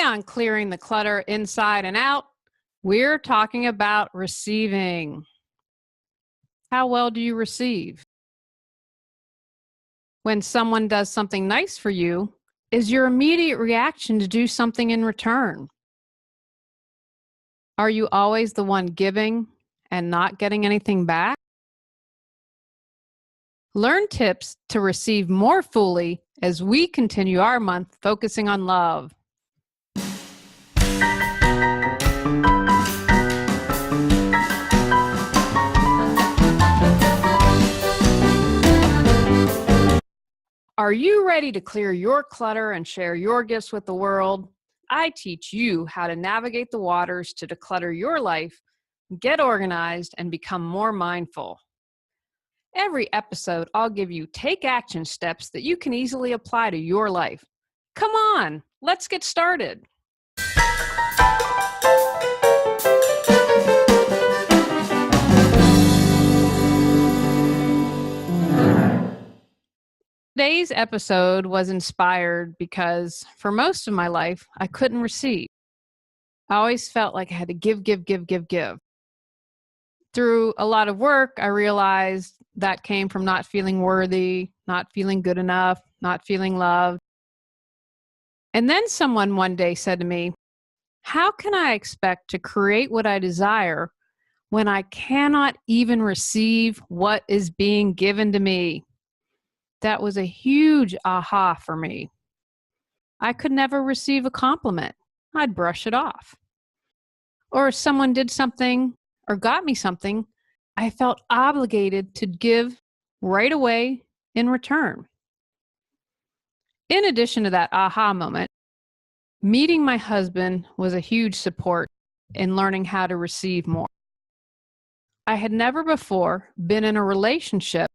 Today on Clearing the Clutter Inside and Out, we're talking about receiving. How well do you receive? When someone does something nice for you, is your immediate reaction to do something in return? Are you always the one giving and not getting anything back? Learn tips to receive more fully as we continue our month focusing on love. Are you ready to clear your clutter and share your gifts with the world? I teach you how to navigate the waters to declutter your life, get organized, and become more mindful. Every episode, I'll give you take action steps that you can easily apply to your life. Come on, let's get started. Today's episode was inspired because for most of my life, I couldn't receive. I always felt like I had to give. Through a lot of work, I realized that came from not feeling worthy, not feeling good enough, not feeling loved. And then someone one day said to me, how can I expect to create what I desire when I cannot even receive what is being given to me? That was a huge aha for me. I could never receive a compliment. I'd brush it off. Or if someone did something or got me something, I felt obligated to give right away in return. In addition to that aha moment, meeting my husband was a huge support in learning how to receive more. I had never before been in a relationship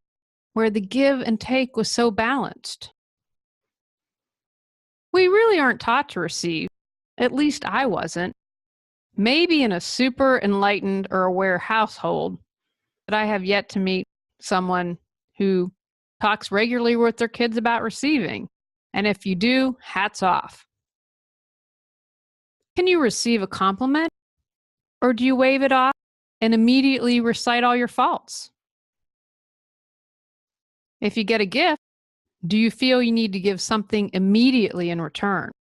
where the give and take was so balanced. We really aren't taught to receive, at least I wasn't. Maybe in a super enlightened or aware household, but I have yet to meet someone who talks regularly with their kids about receiving. And if you do, hats off. Can you receive a compliment? Or do you wave it off and immediately recite all your faults? If you get a gift, do you feel you need to give something immediately in return?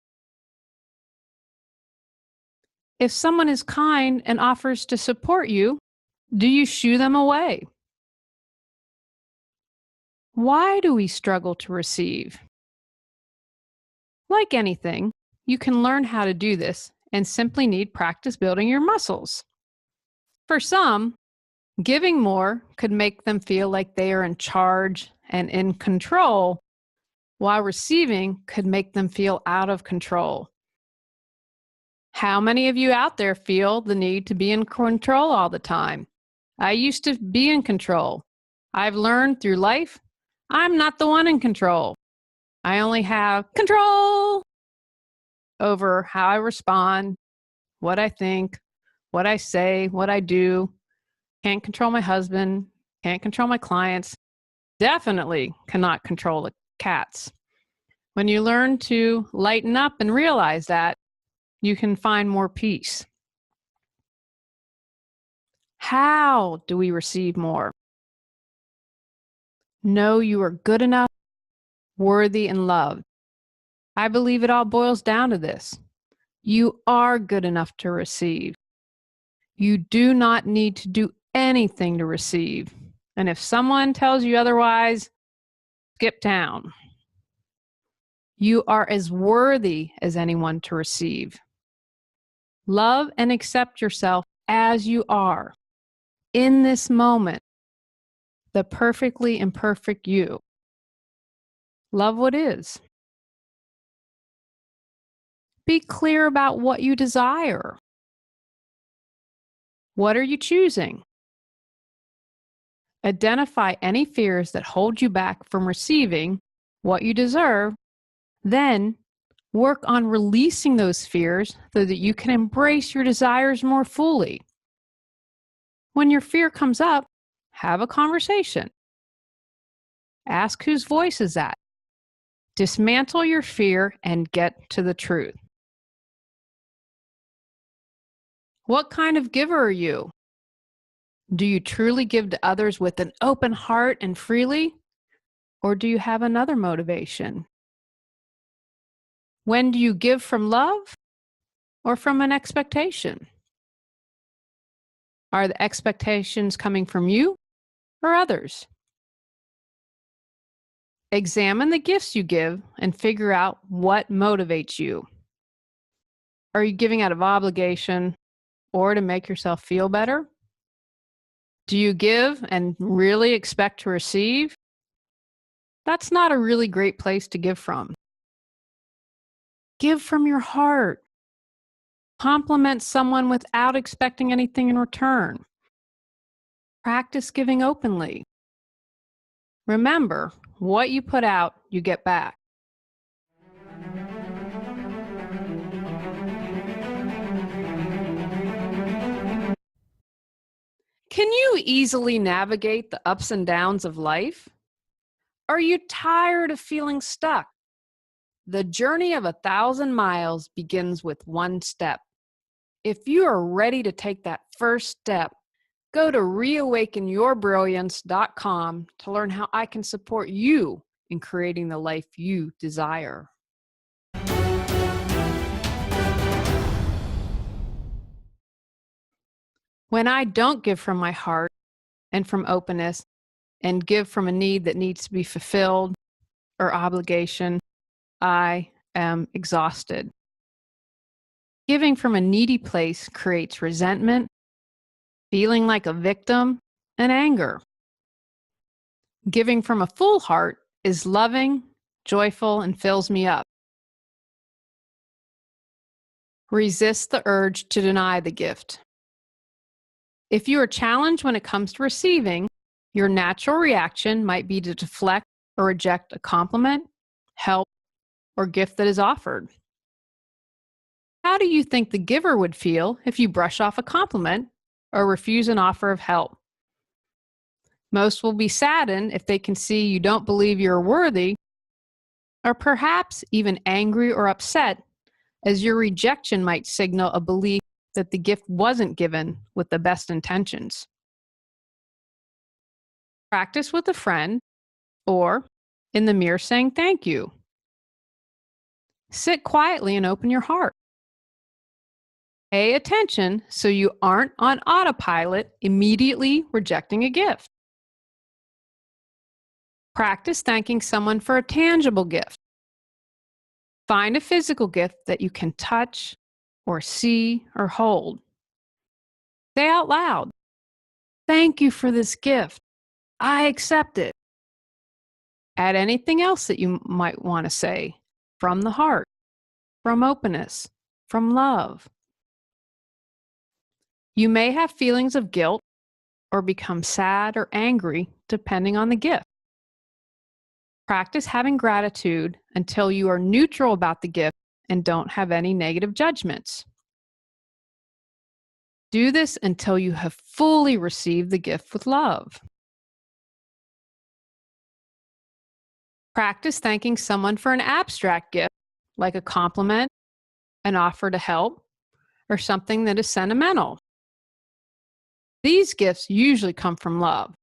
If someone is kind and offers to support you, do you shoo them away? Why do we struggle to receive? Like anything, you can learn how to do this and simply need practice building your muscles. For some, giving more could make them feel like they are in charge and in control, while receiving could make them feel out of control. How many of you out there feel the need to be in control all the time? I used to be in control. I've learned through life, I'm not the one in control. I only have control over how I respond, what I think, what I say, what I do. Can't control my husband, can't control my clients, definitely cannot control the cats. When you learn to lighten up and realize that, you can find more peace. How do we receive more? Know you are good enough, worthy, and loved. I believe it all boils down to this. You are good enough to receive. You do not need to do anything to receive. And if someone tells you otherwise, skip town. You are as worthy as anyone to receive. Love and accept yourself as you are, in this moment, the perfectly imperfect you. Love what is. Be clear about what you desire. What are you choosing? Identify any fears that hold you back from receiving what you deserve. Then work on releasing those fears so that you can embrace your desires more fully. When your fear comes up, have a conversation. Ask whose voice is that. Dismantle your fear and get to the truth. What kind of giver are you? Do you truly give to others with an open heart and freely? Or do you have another motivation? When do you give from love or from an expectation? Are the expectations coming from you or others? Examine the gifts you give and figure out what motivates you. Are you giving out of obligation or to make yourself feel better? Do you give and really expect to receive? That's not a really great place to give from. Give from your heart. Compliment someone without expecting anything in return. Practice giving openly. Remember, what you put out, you get back. Can you easily navigate the ups and downs of life? Are you tired of feeling stuck? The journey of 1,000 miles begins with one step. If you are ready to take that first step, go to reawakenyourbrilliance.com to learn how I can support you in creating the life you desire. When I don't give from my heart and from openness and give from a need that needs to be fulfilled or obligation, I am exhausted. Giving from a needy place creates resentment, feeling like a victim, and anger. Giving from a full heart is loving, joyful, and fills me up. Resist the urge to deny the gift. If you are challenged when it comes to receiving, your natural reaction might be to deflect or reject a compliment, help, or gift that is offered. How do you think the giver would feel if you brush off a compliment or refuse an offer of help? Most will be saddened if they can see you don't believe you're worthy, or perhaps even angry or upset, as your rejection might signal a belief that the gift wasn't given with the best intentions. Practice with a friend or in the mirror saying thank you. Sit quietly and open your heart. Pay attention so you aren't on autopilot immediately rejecting a gift. Practice thanking someone for a tangible gift. Find a physical gift that you can touch or see or hold. Say out loud, "Thank you for this gift. I accept it." Add anything else that you might want to say from the heart, from openness, from love. You may have feelings of guilt or become sad or angry depending on the gift. Practice having gratitude until you are neutral about the gift and don't have any negative judgments. Do this until you have fully received the gift with love. Practice thanking someone for an abstract gift, like a compliment, an offer to help, or something that is sentimental. These gifts usually come from love.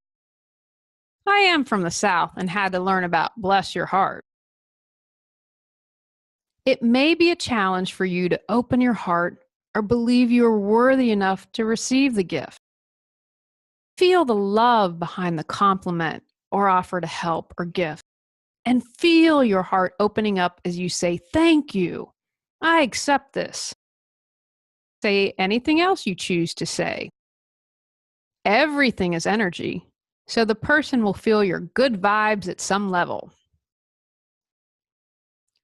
I am from the South and had to learn about bless your heart. It may be a challenge for you to open your heart or believe you are worthy enough to receive the gift. Feel the love behind the compliment or offer to help or gift, and feel your heart opening up as you say, "Thank you. I accept this." Say anything else you choose to say. Everything is energy, so the person will feel your good vibes at some level.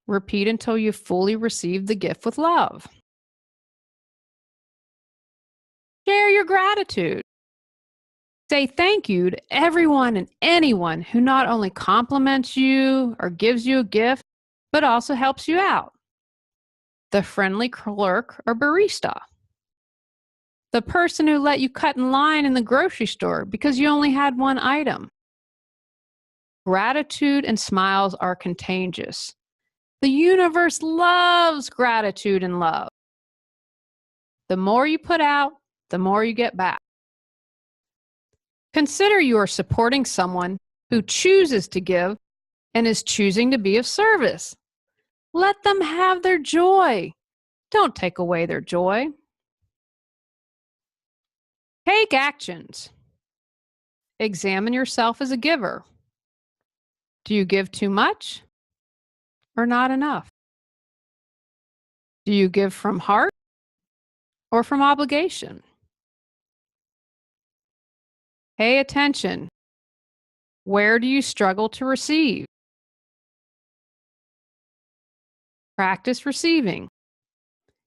Repeat until you fully receive the gift with love. Share your gratitude. Say thank you to everyone and anyone who not only compliments you or gives you a gift, but also helps you out. The friendly clerk or barista. The person who let you cut in line in the grocery store because you only had one item. Gratitude and smiles are contagious. The universe loves gratitude and love. The more you put out, the more you get back. Consider you are supporting someone who chooses to give and is choosing to be of service. Let them have their joy. Don't take away their joy. Take actions. Examine yourself as a giver. Do you give too much or not enough? Do you give from heart or from obligation? Pay attention. Where do you struggle to receive? Practice receiving.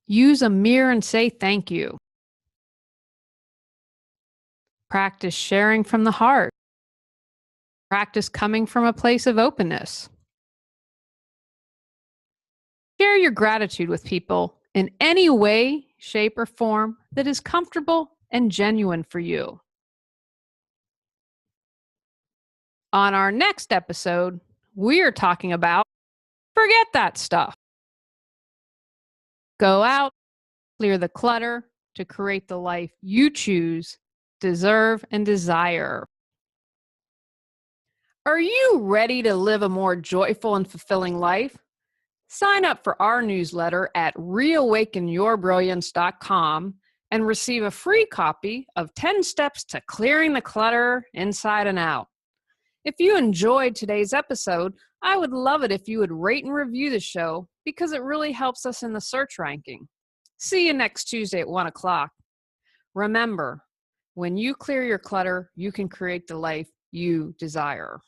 Use a mirror and say thank you. Practice sharing from the heart. Practice coming from a place of openness. Share your gratitude with people in any way, shape, or form that is comfortable and genuine for you. On our next episode, we are talking about forget that stuff. Go out, clear the clutter to create the life you choose, deserve, and desire. Are you ready to live a more joyful and fulfilling life? Sign up for our newsletter at reawakenyourbrilliance.com and receive a free copy of 10 Steps to Clearing the Clutter Inside and Out. If you enjoyed today's episode, I would love it if you would rate and review the show because it really helps us in the search ranking. See you next Tuesday at 1 o'clock. Remember, when you clear your clutter, you can create the life you desire.